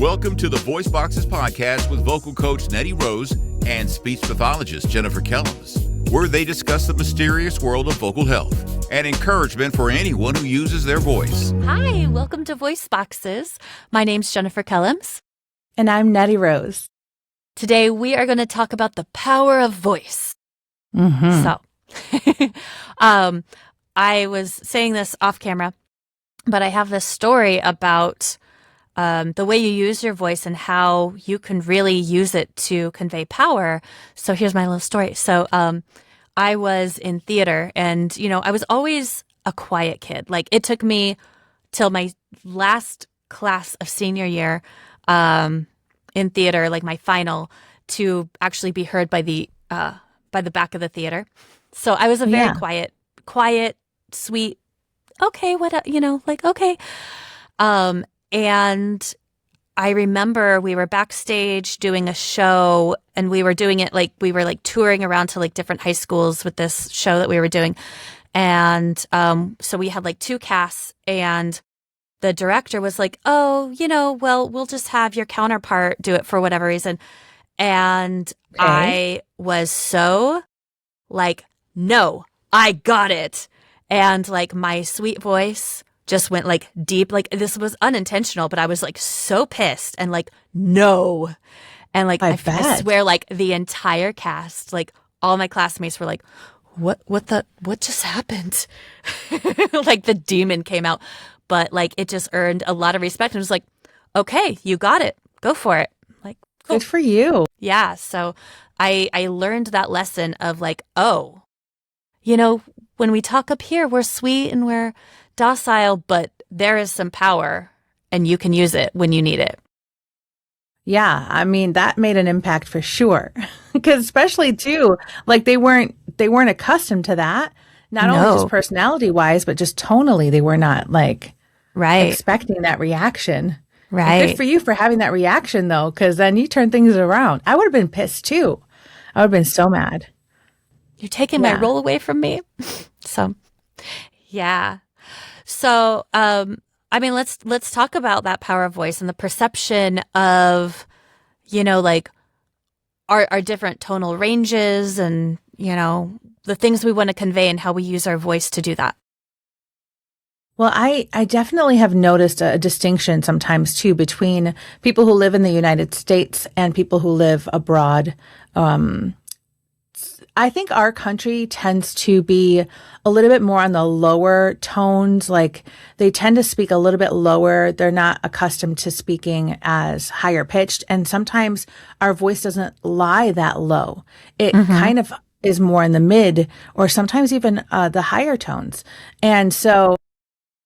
Welcome to the Voice Boxes podcast with vocal coach Nettie Rose and speech pathologist Jennifer Kellams, where they discuss the mysterious world of vocal health and encouragement for anyone who uses their voice. Hi, welcome to Voice Boxes. My name's Jennifer Kellams. And I'm Nettie Rose. Today we are going to talk about the power of voice. So, I was saying this off camera, but I have this story about the way you use your voice and how you can really use it to convey power. So here's my little story. So I was in theater and, I was always a quiet kid. Like it took me till my last class of senior year in theater, like my final, to actually be heard by the back of the theater. So I was a very quiet, sweet, okay, okay. And I remember we were backstage doing a show and we were doing it we were touring around to different high schools with this show that we were doing. And so we had two casts and the director was like, oh, well, we'll just have your counterpart do it for whatever reason. And okay. I was so no, I got it. And my sweet voice just went deep. This was unintentional, but I was so pissed and no. And I swear the entire cast, all my classmates were like, what just happened? The demon came out, but it just earned a lot of respect. And it was like, okay, you got it. Go for it. Cool. Good for you. Yeah. So I learned that lesson of when we talk up here, we're sweet and we're docile, but there is some power and you can use it when you need it. Yeah, I mean, that made an impact for sure. Because especially too, they weren't accustomed to that. Not only just personality wise, but just tonally, they were not expecting that reaction. Right. And good for you for having that reaction though, because then you turn things around. I would have been pissed too. I would have been so mad. You're taking my role away from me. So, yeah. So, let's talk about that power of voice and the perception of, our different tonal ranges and, the things we want to convey and how we use our voice to do that. Well, I definitely have noticed a distinction sometimes too between people who live in the United States and people who live abroad. I think our country tends to be a little bit more on the lower tones. They tend to speak a little bit lower. They're not accustomed to speaking as higher pitched. And sometimes our voice doesn't lie that low. It kind of is more in the mid or sometimes even the higher tones. And so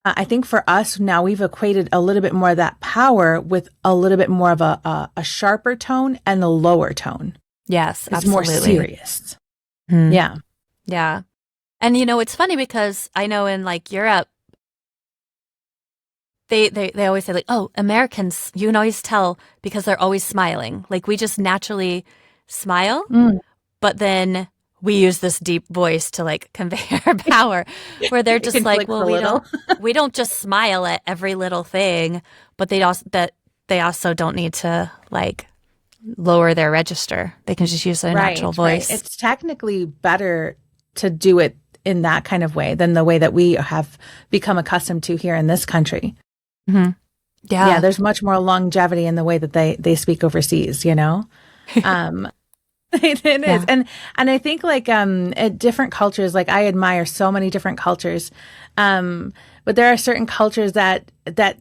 I think for us now we've equated a little bit more of that power with a little bit more of a sharper tone and the lower tone. Yes, it's absolutely. more serious. Yeah. Yeah. And it's funny because I know in Europe, they always say oh, Americans, you can always tell because they're always smiling. We just naturally smile, but then we use this deep voice to convey our power where they're just well, we don't just smile at every little thing, but they also don't need to lower their register. They can just use their natural voice. Right. It's technically better to do it in that kind of way than the way that we have become accustomed to here in this country. Mm-hmm. Yeah, there's much more longevity in the way that they speak overseas, It is. And I think at different cultures, I admire so many different cultures. But there are certain cultures that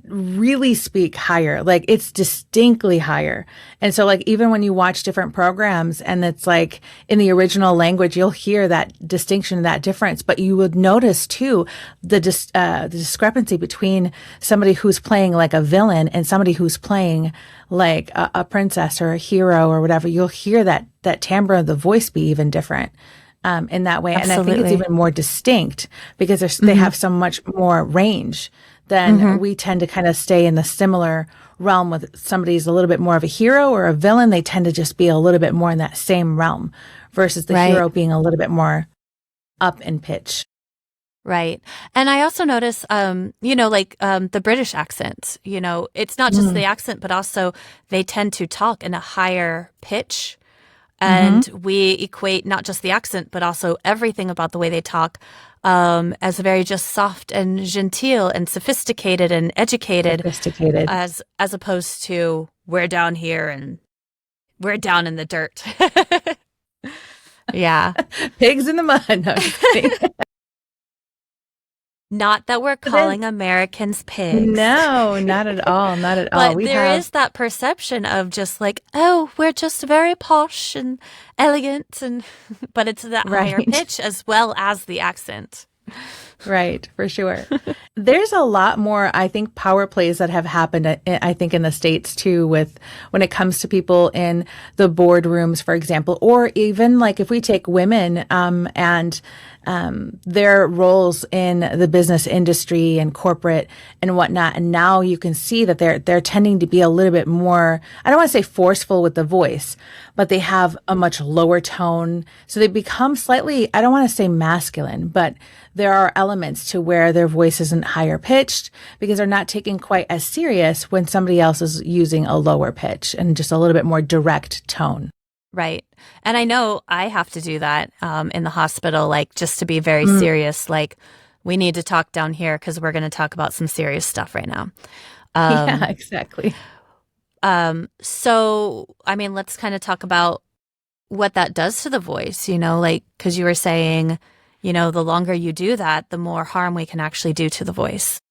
really speak higher, it's distinctly higher. And so even when you watch different programs and it's in the original language, you'll hear that distinction, that difference, but you would notice too, the discrepancy between somebody who's playing a villain and somebody who's playing a princess or a hero or whatever. You'll hear that timbre of the voice be even different. In that way. Absolutely. And I think it's even more distinct because they have so much more range than we tend to kind of stay in the similar realm with somebody's a little bit more of a hero or a villain. They tend to just be a little bit more in that same realm versus the hero being a little bit more up in pitch. Right. And I also notice, the British accent, it's not just the accent, but also they tend to talk in a higher pitch. And we equate not just the accent, but also everything about the way they talk as very just soft and genteel and sophisticated and educated. As opposed to we're down here and we're down in the dirt. Yeah. Pigs in the mud. No, I'm just kidding. Not that we're calling Americans pigs. No, not at all. Not at all. But there is that perception of just like, oh, we're just very posh and elegant, but it's that higher pitch as well as the accent. Right, for sure. There's a lot more, I think, power plays that have happened, I think, in the States too, when it comes to people in the boardrooms, for example, or even like if we take women and their roles in the business industry and corporate and whatnot. And now you can see that they're tending to be a little bit more, I don't want to say forceful with the voice, but they have a much lower tone. So they become slightly, I don't want to say masculine, but there are elements to where their voice isn't higher pitched because they're not taken quite as serious when somebody else is using a lower pitch and just a little bit more direct tone. Right. And I know I have to do that in the hospital, like just to be very serious, like we need to talk down here because we're going to talk about some serious stuff right now. Yeah, exactly. So, I mean, let's kind of talk about what that does to the voice, like, because you were saying, the longer you do that, the more harm we can actually do to the voice.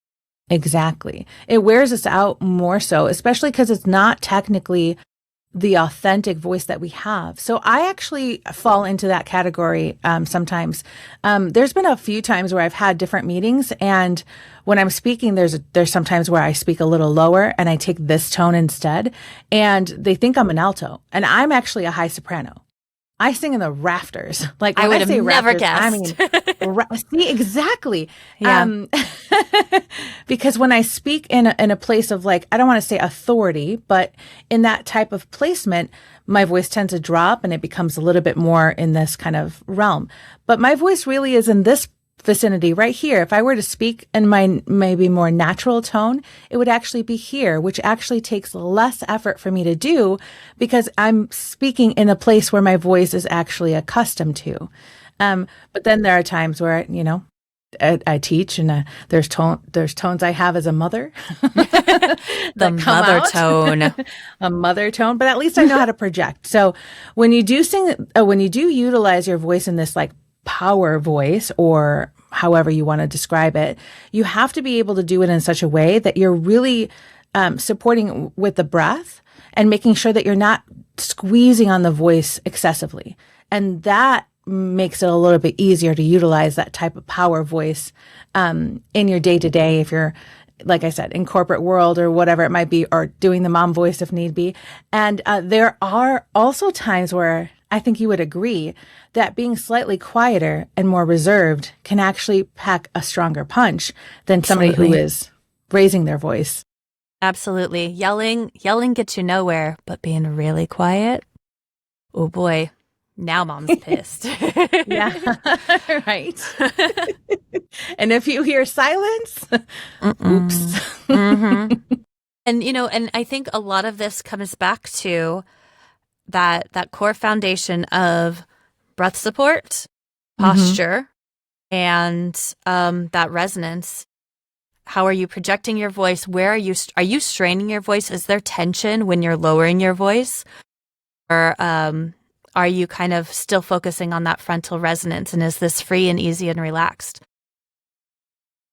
Exactly. It wears us out more so, especially because it's not technically the authentic voice that we have. So I actually fall into that category sometimes. There's been a few times where I've had different meetings, and when I'm speaking, there's sometimes where I speak a little lower and I take this tone instead, and they think I'm an alto, and I'm actually a high soprano. I sing in the rafters. Like I when would I say have never rafters, guessed. I mean, see, exactly. Yeah. Because when I speak in a place of like, I don't want to say authority, but in that type of placement, my voice tends to drop and it becomes a little bit more in this kind of realm. But my voice really is in this vicinity right here. If I were to speak in my maybe more natural tone, it would actually be here, which actually takes less effort for me to do because I'm speaking in a place where my voice is actually accustomed to. But then there are times where, I teach and there's tones I have as a mother. The mother tone. A mother tone, but at least I know how to project. So when you do utilize your voice in this like power voice or however you want to describe it, you have to be able to do it in such a way that you're really supporting with the breath and making sure that you're not squeezing on the voice excessively. And that makes it a little bit easier to utilize that type of power voice in your day-to-day if you're, like I said, in corporate world or whatever it might be, or doing the mom voice if need be. And there are also times where I think you would agree that being slightly quieter and more reserved can actually pack a stronger punch than somebody who is raising their voice. Absolutely. Yelling gets you nowhere, but being really quiet, oh boy, now mom's pissed. Yeah, right. And if you hear silence, oops. Mm-hmm. And I think a lot of this comes back to that core foundation of breath support, posture, and that resonance. How are you projecting your voice? Where are you straining your voice? Is there tension when you're lowering your voice? Or are you kind of still focusing on that frontal resonance? And is this free and easy and relaxed?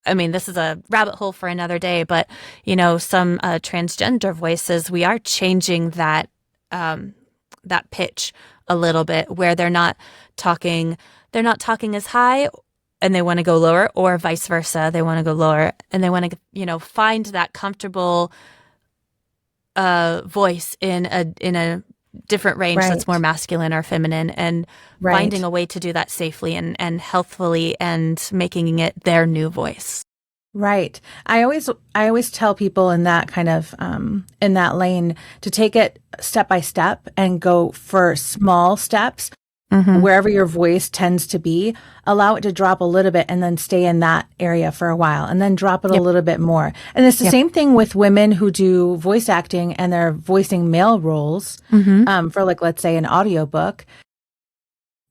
I mean, this is a rabbit hole for another day, but, some transgender voices, we are changing that pitch a little bit where they're not talking as high and they want to go lower, or vice versa. They want to go lower and they want to, find that comfortable voice in a different range that's more masculine or feminine, and finding a way to do that safely and healthfully and making it their new voice. Right. I always tell people in that kind of in that lane to take it step by step and go for small steps wherever your voice tends to be, allow it to drop a little bit and then stay in that area for a while and then drop it a little bit more. And it's the same thing with women who do voice acting and they're voicing male roles for like, let's say an audiobook.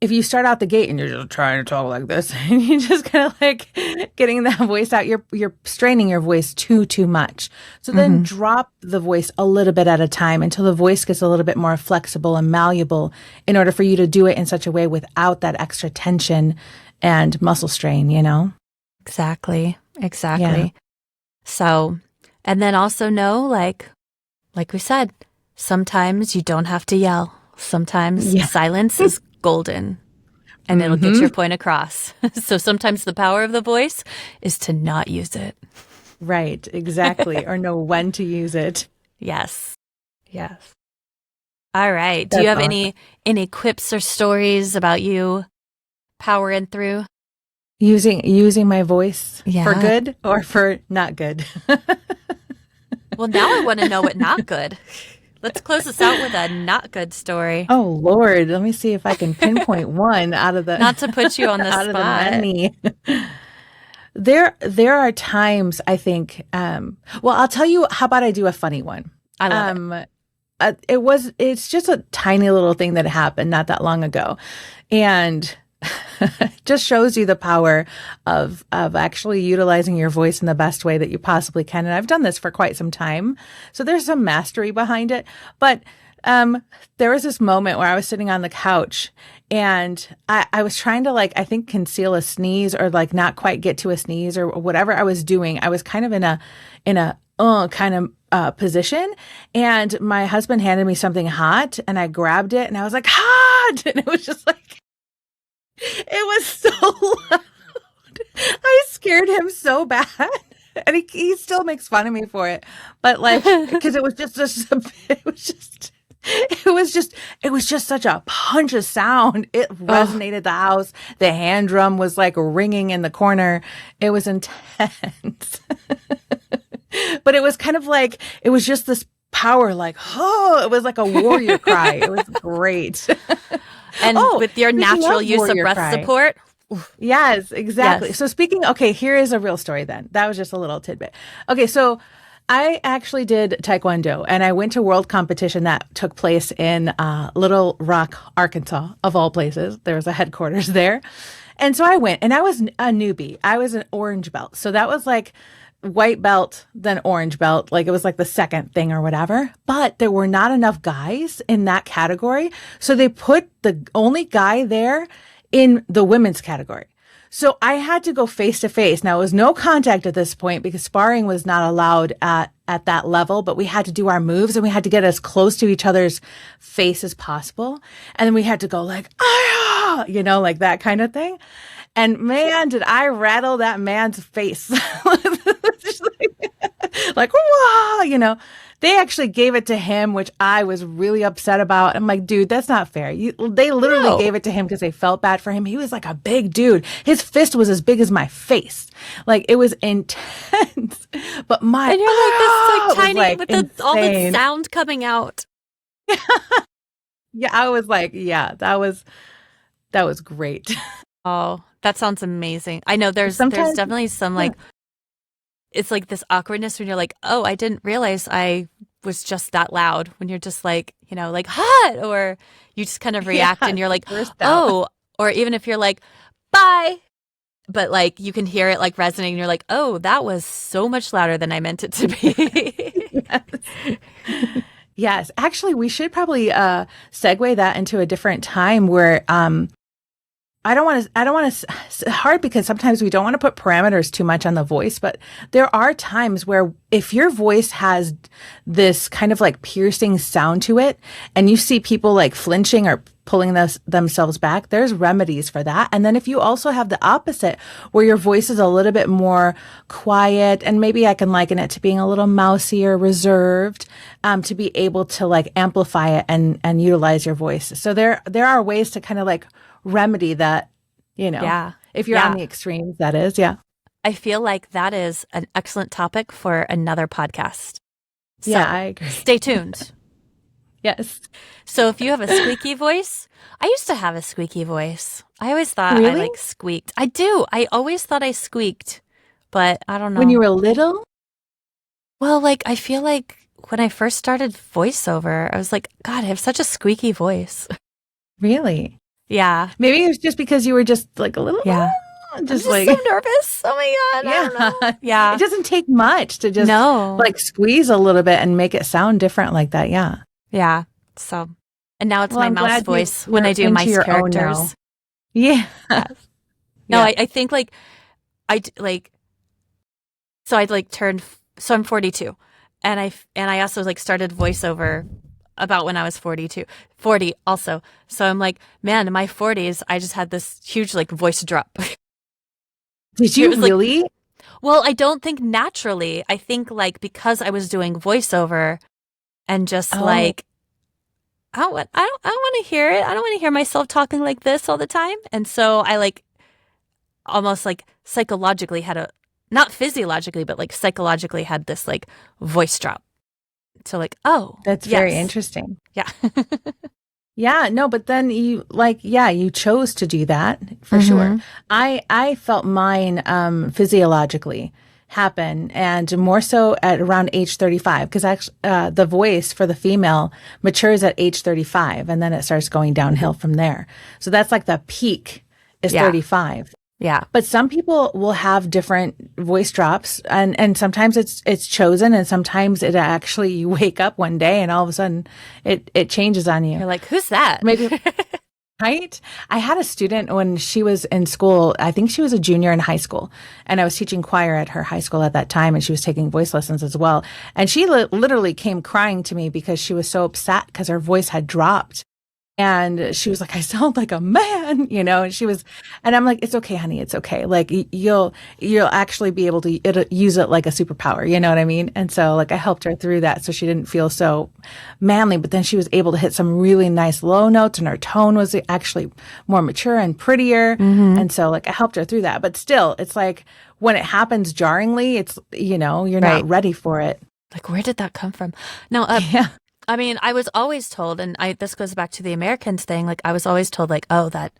If you start out the gate and you're just trying to talk like this and you're just kind of like getting that voice out, you're straining your voice too much. So then drop the voice a little bit at a time until the voice gets a little bit more flexible and malleable in order for you to do it in such a way without that extra tension and muscle strain, you know? Exactly. Yeah. So, and then also know, like we said, sometimes you don't have to yell. Sometimes silence is golden and it'll get your point across. So sometimes the power of the voice is to not use it. Right, exactly. Or know when to use it. Yes. All right. Do you have any quips or stories about you powering through? Using my voice for good or for not good? Well, now I want to know what not good. Let's close this out with a not good story. Oh, Lord. Let me see if I can pinpoint one out of the... Not to put you on the out spot. Of the many. There are times, I think... well, I'll tell you, how about I do a funny one? I love it. It's just a tiny little thing that happened not that long ago. And... just shows you the power of actually utilizing your voice in the best way that you possibly can. And I've done this for quite some time, so there's some mastery behind it. But there was this moment where I was sitting on the couch and I was trying to I think conceal a sneeze or not quite get to a sneeze or whatever I was doing. I was kind of in a kind of position, and my husband handed me something hot and I grabbed it and I was like, hot! And it was just it was so loud. I scared him so bad. And he still makes fun of me for it. But because it was just such a punch of sound. It resonated the house. The hand drum was ringing in the corner. It was intense. But it was kind of it was just this power, it was like a warrior cry. It was great. And with your natural use of breath support. Yes, exactly. Yes. So here is a real story then. That was just a little tidbit. Okay, so I actually did Taekwondo and I went to world competition that took place in Little Rock, Arkansas, of all places. There was a headquarters there. And so I went and I was a newbie. I was an orange belt. So that was white belt, then orange belt. It was the second thing or whatever. But there were not enough guys in that category. So they put the only guy there in the women's category. So I had to go face to face. Now, it was no contact at this point because sparring was not allowed at that level, but we had to do our moves and we had to get as close to each other's face as possible. And then we had to go ah, that kind of thing. And man, did I rattle that man's face. Wah, They actually gave it to him, which I was really upset about. I'm like, dude, that's not fair. They literally gave it to him because they felt bad for him. He was a big dude. His fist was as big as my face. It was intense. But and you're this tiny with all the sound coming out. Yeah, I was that was great. Oh, that sounds amazing. I know there's definitely some it's this awkwardness when you're oh, I didn't realize I was just that loud, when you're just hot, or you just kind of react and you're oh, or even if you're bye, but you can hear it resonating and you're oh, that was so much louder than I meant it to be. Yes. Yes. Actually, we should probably segue that into a different time where I don't want to, it's hard because sometimes we don't want to put parameters too much on the voice, but there are times where if your voice has this kind of piercing sound to it and you see people flinching or pulling themselves back, there's remedies for that. And then if you also have the opposite where your voice is a little bit more quiet, and maybe I can liken it to being a little mousy or reserved, to be able to amplify it and utilize your voice. So there are ways to kind of remedy that, if you're on the extremes, that is. Yeah. I feel that is an excellent topic for another podcast. So yeah, I agree. Stay tuned. Yes. So if you have a squeaky voice, I used to have a squeaky voice. I always thought I Really? like squeaked. I do. I always thought I squeaked, but I don't When you know. were little? Well, like I feel like when I first started voiceover, I was like, God, I have such a squeaky voice. Really? Yeah. Maybe it was just because you were just like a little, Yeah. I'm just just like, so nervous. Oh my God. I yeah. don't know. Yeah. It doesn't take much to just No. like squeeze a little bit and make it sound different like that. Yeah. Yeah. So, and now it's Well, my I'm mouse glad voice when you're I do into mice your own now. characters. Yeah. Yes. No, Yeah. I think like like so I'd like turned so I'm 42 and I also like started voiceover about when I was 40 also. So I'm like, man, in my 40s I just had this huge like voice drop. Did It you was like, really? well, I don't think naturally. I think like because I was doing voiceover and just Oh, like I don't want to hear it. I don't want to hear myself talking like this all the time. And so I like almost like psychologically had a not physiologically but like psychologically had this like voice drop. So like, oh, that's very yes. interesting. Yeah. Yeah, no, but then you like, yeah, you chose to do that for sure. I felt mine physiologically happen, and more so at around age 35, because actually the voice for the female matures at age 35, and then it starts going downhill from there. So that's like the peak is Yeah. 35. Yeah. But some people will have different voice drops, and sometimes it's chosen, and sometimes it actually you wake up one day and all of a sudden it changes on you. You're like, who's that? Maybe right? I had a student when she was in school. I think she was a junior in high school, and I was teaching choir at her high school at that time, and she was taking voice lessons as well. And she literally came crying to me because she was so upset because her voice had dropped. And she was like, I sound like a man, and I'm like, it's okay, honey. It's okay. Like you'll actually be able to use it like a superpower. You know what I mean? And so like I helped her through that so she didn't feel so manly, but then she was able to hit some really nice low notes and her tone was actually more mature and prettier. And so like I helped her through that, but still it's like when it happens jarringly, it's, you're Right. not ready for it. Like, where did that come from? No, Yeah. I mean, I was always told, and this goes back to the Americans thing, like I was always told like, oh, that,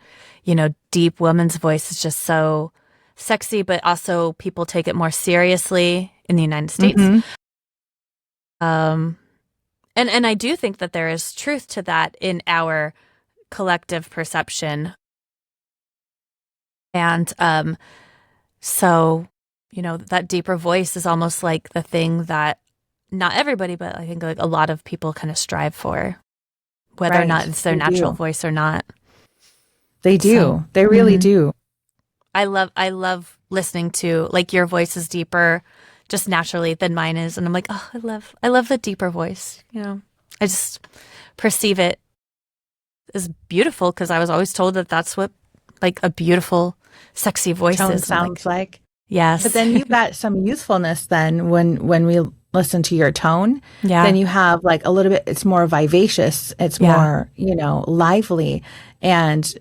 deep woman's voice is just so sexy, but also people take it more seriously in the United States. And I do think that there is truth to that in our collective perception. And so, that deeper voice is almost like the thing that not everybody, but I think like a lot of people kind of strive for, whether or Right. not it's their They natural do. voice or not. They do. So, They really do. I love listening to like your voice is deeper just naturally than mine is. And I'm like, oh, I love the deeper voice. I just perceive it as beautiful because I was always told that that's what like a beautiful, sexy voice Tone is. I'm sounds like. yes. But then you've got some youthfulness then when we listen to your tone. Yeah. Then you have like a little bit, it's more vivacious. It's Yeah. more, lively and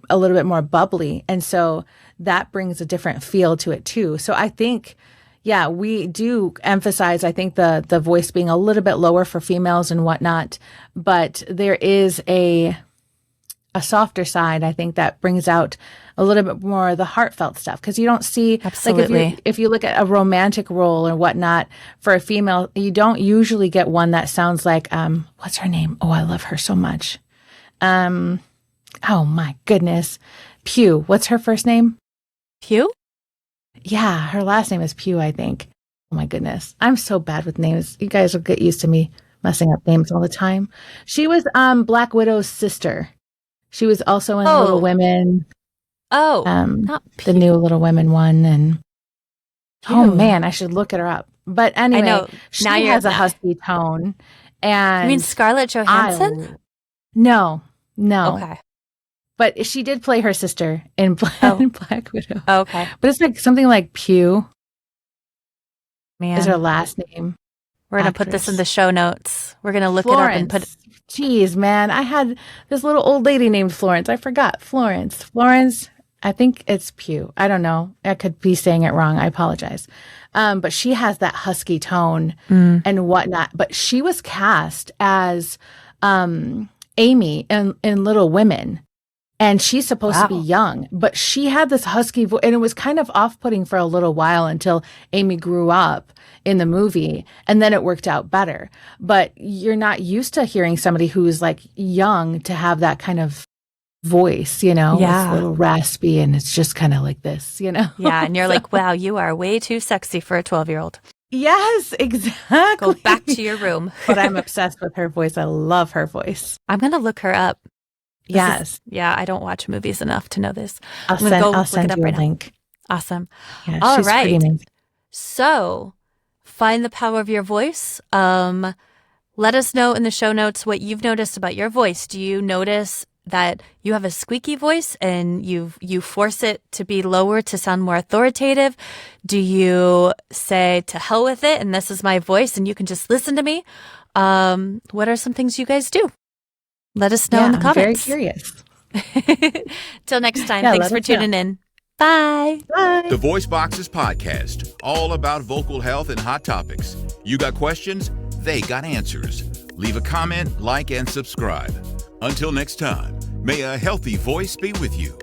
a little bit more bubbly. And so that brings a different feel to it too. So I think, yeah, we do emphasize, I think the voice being a little bit lower for females and whatnot, but there is a softer side, I think, that brings out a little bit more of the heartfelt stuff. Because you don't see, Absolutely. like, if you look at a romantic role or whatnot for a female, you don't usually get one that sounds like, what's her name? Oh, I love her so much. Oh my goodness. Pugh. What's her first name? Pew? Yeah, her last name is Pugh, I think. Oh my goodness. I'm so bad with names. You guys will get used to me messing up names all the time. She was Black Widow's sister. She was also in Little Women. Oh, not The Pew. new Little Women one. And oh Pew. man, I should look at her up. But anyway, know. she Now you're- has a husky tone. And You mean Scarlett Johansson? No. Okay. But she did play her sister in Oh. Black Widow. Okay. But it's like something like Pugh Man. is her last name. We're going to put this in actress. the show notes. We're going to look it up and put. Jeez, man. I had this little old lady named Florence. I forgot. Florence. I think it's Pugh. I don't know. I could be saying it wrong. I apologize. But she has that husky tone and whatnot. But she was cast as Amy in Little Women. And she's supposed to be young, but she had this husky voice, and it was kind of off-putting for a little while until Amy grew up in the movie, and then it worked out better. But you're not used to hearing somebody who's like young to have that kind of voice, you know, Yeah. it's a little raspy, and it's just kind of like this, you know? Yeah. And you're like, wow, you are way too sexy for a 12-year-old. Yes, exactly. Go back to your room. But I'm obsessed with her voice. I love her voice. I'm going to look her up. Yes. Yeah, I don't watch movies enough to know this. I'll I'm gonna go send look it up you a right now. link. Awesome. Yeah, All she's pretty right. amazing. So find the power of your voice. Let us know in the show notes what you've noticed about your voice. Do you notice that you have a squeaky voice and you force it to be lower to sound more authoritative? Do you say, to hell with it, and this is my voice and you can just listen to me? What are some things you guys do? Let us know in the comments. I'm very curious. Till next time, Yeah, thanks let for us know. tuning in. Bye. Bye. The Voice Boxes podcast, all about vocal health and hot topics. You got questions? They got answers. Leave a comment, like, and subscribe. Until next time, may a healthy voice be with you.